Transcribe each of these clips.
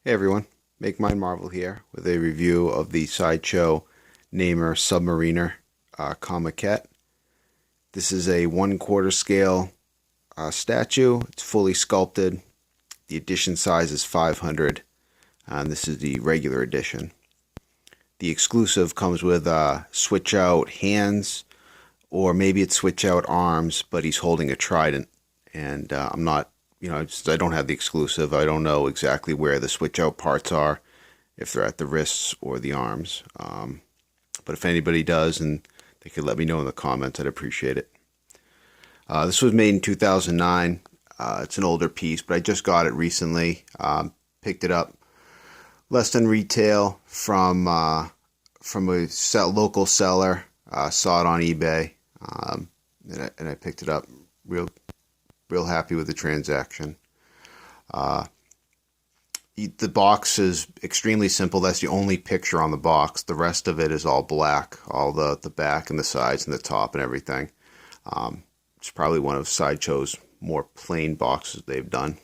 Hey everyone, Make Mine Marvel here with a review of the Sideshow Namor Sub-Mariner comiquette. This is a 1/4 scale statue. It's fully sculpted. The edition size is 500, and this is the regular edition. The exclusive comes with switch out hands, or maybe it's switch out arms, but he's holding a trident, and I'm not I don't have the exclusive. I don't know exactly where the switch out parts are, if they're at the wrists or the arms. But if anybody does, and they could let me know in the comments, I'd appreciate it. This was made in 2009. It's an older piece, but I just got it recently. Picked it up less than retail from a local seller. Saw it on eBay, and I picked it up. Real happy with the transaction. The box is extremely simple. That's the only picture on the box. The rest of it is all black, all the back and the sides and the top and everything. It's probably one of Sideshow's more plain boxes they've done.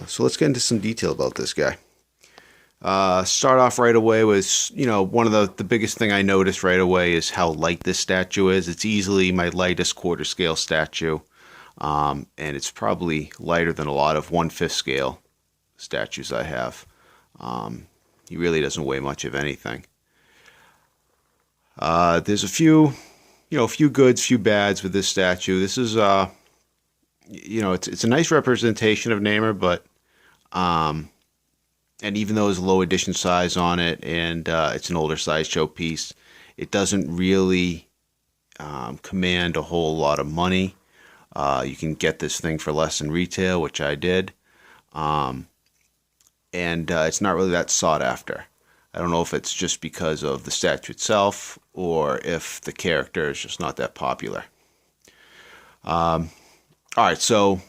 So let's get into some detail about this guy. Start off right away with, one of the biggest thing I noticed right away is how light this statue is. It's easily my lightest 1/4 scale statue, and it's probably lighter than a lot of 1/5 scale statues I have. He really doesn't weigh much of anything. There's a few goods, few bads with this statue. This is, it's a nice representation of Namor, but, and even though there's a low edition size on it, and it's an older Sideshow piece, it doesn't really command a whole lot of money. You can get this thing for less than retail, which I did. And it's not really that sought after. I don't know if it's just because of the statue itself, or if the character is just not that popular. Alright, so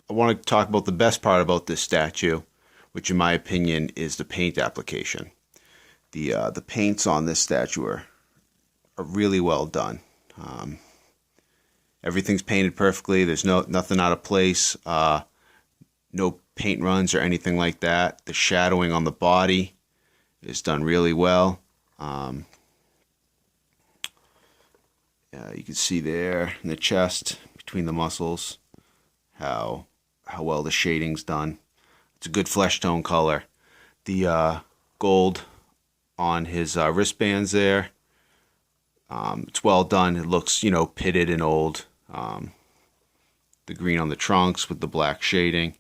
I want to talk about the best part about this statue, which in my opinion is the paint application. The paints on this statue are really well done. Everything's painted perfectly. There's nothing out of place. No paint runs or anything like that. The shadowing on the body is done really well. You can see there in the chest, between the muscles, how well the shading's done. It's a good flesh tone color. The gold on his wristbands there, it's well done. It looks, pitted and old. The green on the trunks with the black shading,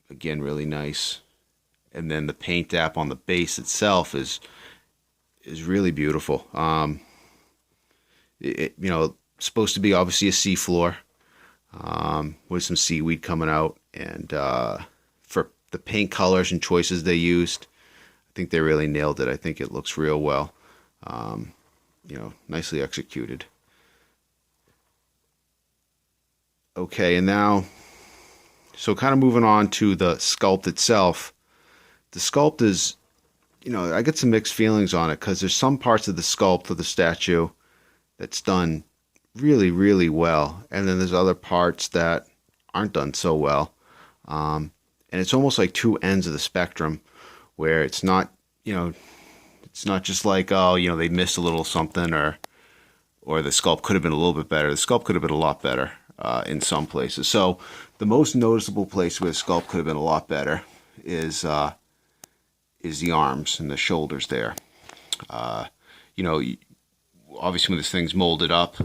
again, really nice. And then the paint app on the base itself is really beautiful. It's supposed to be obviously a seafloor, with some seaweed coming out, and for the paint colors and choices they used, I think they really nailed it. I think it looks real well. Nicely executed. Okay, and now, so kind of moving on to the sculpt itself. The sculpt is, I get some mixed feelings on it, because there's some parts of the sculpt of the statue that's done really, really well, and then there's other parts that aren't done so well. And it's almost like two ends of the spectrum, where it's not, it's not just like, oh, they missed a little something, or the sculpt could have been a little bit better. The sculpt could have been a lot better in some places. So the most noticeable place where the sculpt could have been a lot better is the arms and the shoulders there. Obviously when this thing's molded up,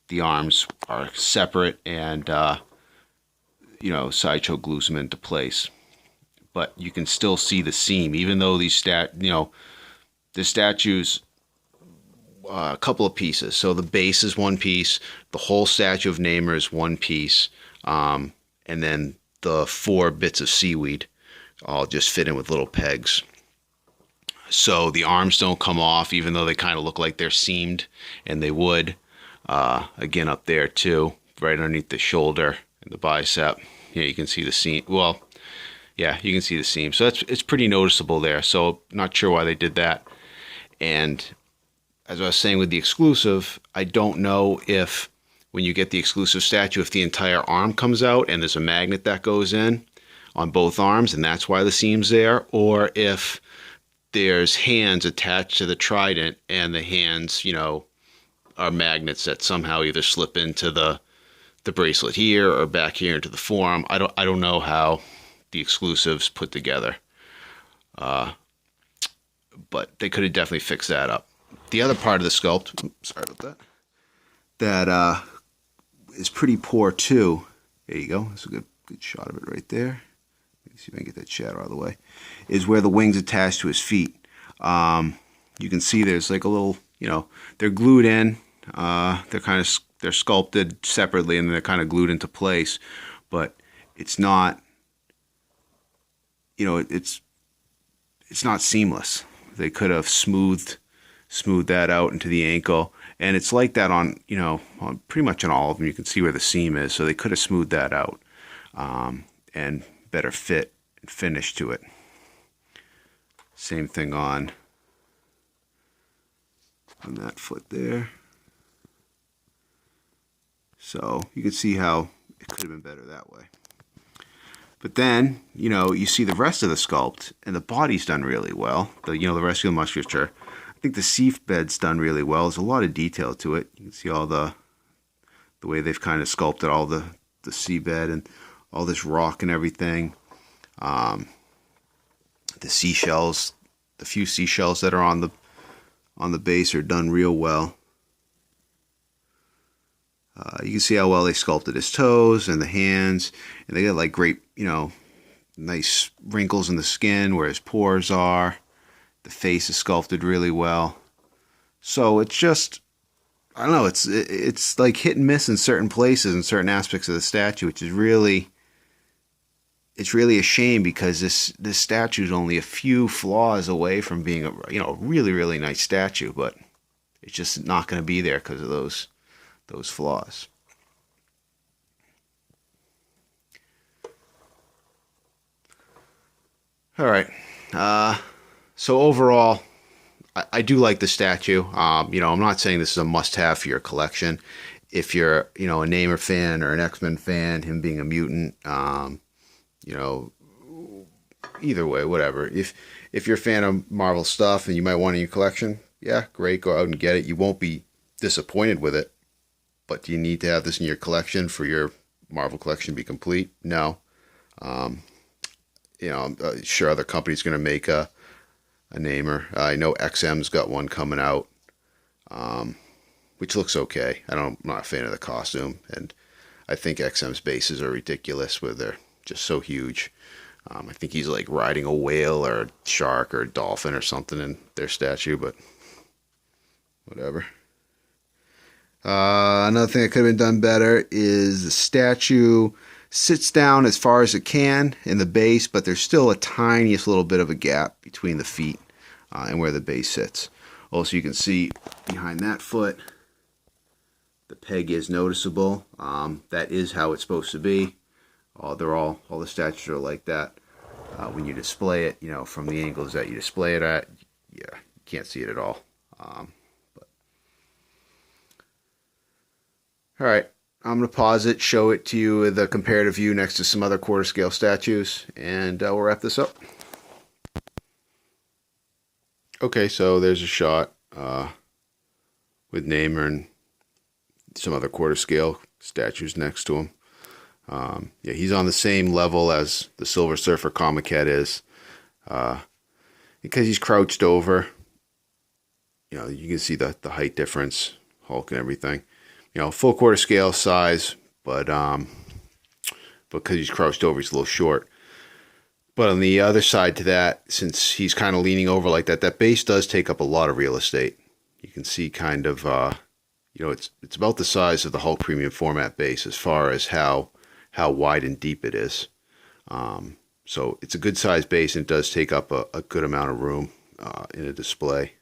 the arms are separate, and Sideshow glues them into place. But you can still see the seam, even though the statue's a couple of pieces. So the base is one piece, the whole statue of Namor is one piece, and then the 4 bits of seaweed all just fit in with little pegs. So the arms don't come off, even though they kind of look like they're seamed, and they would. Again, up there too, right underneath the shoulder and the bicep. Yeah, you can see the seam. Well, yeah, you can see the seam. So it's pretty noticeable there. So not sure why they did that. And as I was saying with the exclusive, I don't know if when you get the exclusive statue, if the entire arm comes out and there's a magnet that goes in, on both arms, and that's why the seam's there, or if there's hands attached to the trident, and the hands, you know, are magnets that somehow either slip into the bracelet here or back here into the forearm. I don't know how the exclusives put together, but they could have definitely fixed that up. The other part of the sculpt, sorry about that is pretty poor too. There you go. That's a good shot of it right there. Let me see if I can get that shadow out of the way. Is where the wings attach to his feet. You can see there's like a little, you know, they're glued in. They're sculpted separately, and they're kind of glued into place. But it's not, you know, it's not seamless. They could have smoothed that out into the ankle, and it's like that on, you know, on pretty much on all of them. You can see where the seam is, so they could have smoothed that out, and better fit and finish to it. Same thing on that foot there. So you can see how it could have been better that way. But then, you know, you see the rest of the sculpt, and the body's done really well. The rest of the musculature. I think the seat bed's done really well. There's a lot of detail to it. You can see all the way they've kind of sculpted all the seabed and all this rock and everything. The seashells, the few seashells that are on the base are done real well. You can see how well they sculpted his toes and the hands, and they got like great, you know, nice wrinkles in the skin where his pores are. The face is sculpted really well. So it's just, I don't know, it's like hit and miss in certain places and certain aspects of the statue, which is really, it's really a shame, because this statue is only a few flaws away from being a, you know, really, really nice statue, but it's just not going to be there because of those flaws. All right. So overall, I do like the statue. You know, I'm not saying this is a must-have for your collection. If you're, you know, a Namor fan or an X-Men fan, him being a mutant, you know, either way, whatever. If you're a fan of Marvel stuff and you might want it in your collection, yeah, great, go out and get it. You won't be disappointed with it. But do you need to have this in your collection for your Marvel collection to be complete? No. You know, I'm sure other companies going to make a Namor. I know XM's got one coming out, which looks okay. I'm not a fan of the costume, and I think XM's bases are ridiculous, where they're just so huge. I think he's like riding a whale or a shark or a dolphin or something in their statue, but whatever. Another thing that could have been done better is the statue sits down as far as it can in the base, but there's still a tiniest little bit of a gap between the feet and where the base sits. Also, you can see behind that foot, the peg is noticeable. That is how it's supposed to be. All the statues are like that. When you display it, you know, from the angles that you display it at, yeah, you can't see it at all. All right, I'm going to pause it, show it to you with a comparative view next to some other quarter scale statues, and we'll wrap this up. Okay, so there's a shot with Namor and some other quarter scale statues next to him. Yeah, he's on the same level as the Silver Surfer comiquette is, because he's crouched over. You know, you can see the height difference, Hulk and everything. You know, full quarter scale size, but because he's crouched over, he's a little short. But on the other side to that, since he's kind of leaning over like that, that base does take up a lot of real estate. You can see kind of, you know, it's about the size of the Hulk premium format base as far as how wide and deep it is. So it's a good size base, and it does take up a good amount of room in a display.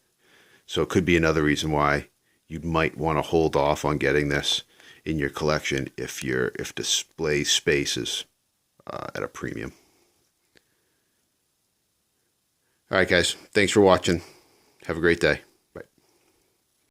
So it could be another reason why you might want to hold off on getting this in your collection if display space is at a premium. All right, guys. Thanks for watching. Have a great day.